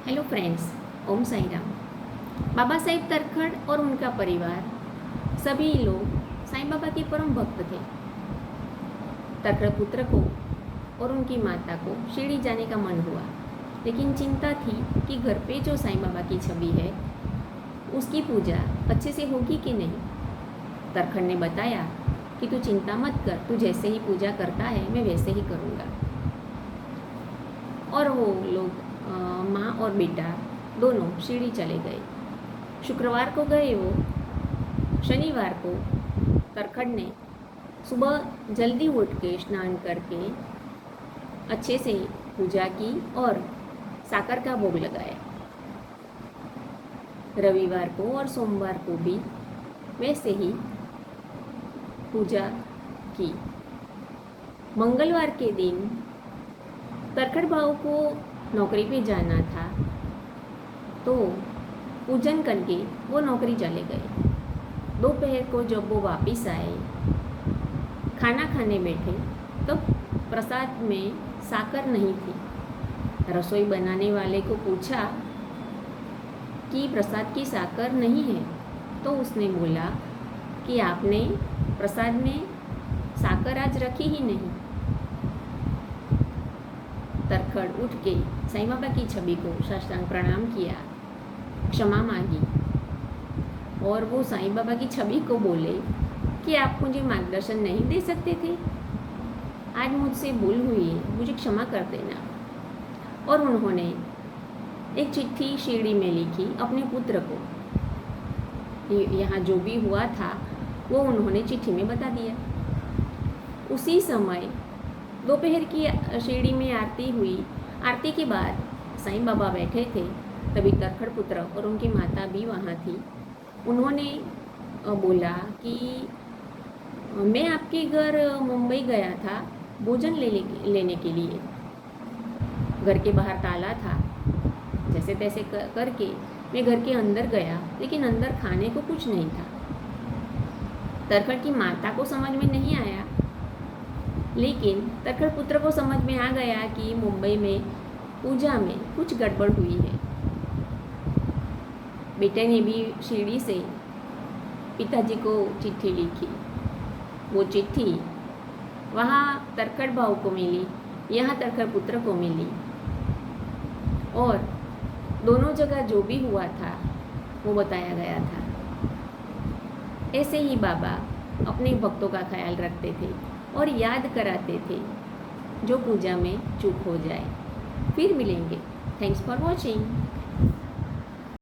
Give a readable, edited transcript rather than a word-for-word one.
Hello friends, ओम साई राम। बाबा साहेब तरखड़ और उनका परिवार सभी लोग साईं बाबा के परम भक्त थे। तरखड़ पुत्र को और उनकी माता को शिरडी जाने का मन हुआ, लेकिन चिंता थी कि घर पे जो साईं बाबा की छवि है उसकी पूजा अच्छे से होगी कि नहीं। तरखड़ ने बताया कि तू चिंता मत कर, तू जैसे ही पूजा करता है मैं वैसे ही करूँगा। और वो लोग माँ और बेटा दोनों शिरडी चले गए। शुक्रवार को गए वो। शनिवार को तरखड़ ने सुबह जल्दी उठ के स्नान करके अच्छे से पूजा की और साकर का भोग लगाया। रविवार को और सोमवार को भी वैसे ही पूजा की। मंगलवार के दिन तरखड़ भाऊ को नौकरी पे जाना था, तो पूजन करके वो नौकरी चले गए। दोपहर को जब वो वापस आए, खाना खाने बैठे, तो प्रसाद में साकर नहीं थी। रसोई बनाने वाले को पूछा कि प्रसाद की साकर नहीं है, तो उसने बोला कि आपने प्रसाद में साकर आज रखी ही नहीं। तरखड़ उठ के साईं बाबा की छवि को साष्टांग प्रणाम किया, क्षमा मांगी और वो साईं बाबा की छवि को बोले कि आप मुझे मार्गदर्शन नहीं दे सकते थे, आज मुझसे भूल हुई है, मुझे क्षमा कर देना। और उन्होंने एक चिट्ठी शिरडी में लिखी अपने पुत्र को। यहाँ जो भी हुआ था वो उन्होंने चिट्ठी में बता दिया। उसी समय दोपहर की शिरडी में आरती हुई। आरती के बाद साईं बाबा बैठे थे, तभी तरखड़ पुत्र और उनकी माता भी वहाँ थी। उन्होंने बोला कि मैं आपके घर मुंबई गया था भोजन लेने के लिए। घर के बाहर ताला था, जैसे तैसे करके मैं घर के अंदर गया, लेकिन अंदर खाने को कुछ नहीं था। तरखड़ की माता को समझ में नहीं आया, लेकिन तरखड़ पुत्र को समझ में आ गया कि मुंबई में पूजा में कुछ गड़बड़ हुई है। बेटे ने भी शिरडी से पिताजी को चिट्ठी लिखी। वो चिट्ठी वहाँ तरखड़ भाऊ को मिली, यहाँ तरखड़ पुत्र को मिली, और दोनों जगह जो भी हुआ था वो बताया गया था। ऐसे ही बाबा अपने भक्तों का ख्याल रखते थे और याद कराते थे जो पूजा में चूक हो जाए। फिर मिलेंगे। Thanks for watching.